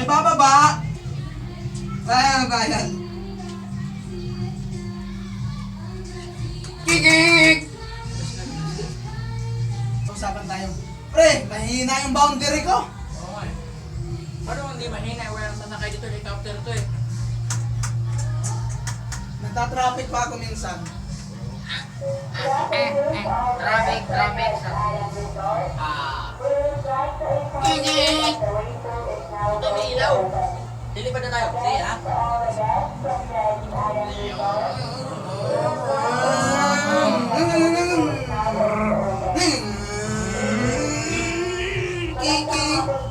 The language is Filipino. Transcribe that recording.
bababa. Ayan, ayan. Kikik! Usapan tayo. Pre, mahina yung boundary ko. Oo eh. Paano hindi mahina? Walang sasakay dito, helicopter to eh. Nagtatraffic pa ako minsan. Traffic. Kikik! Ito may ilaw. Lilipad na tayo. Sige ha. Kiki!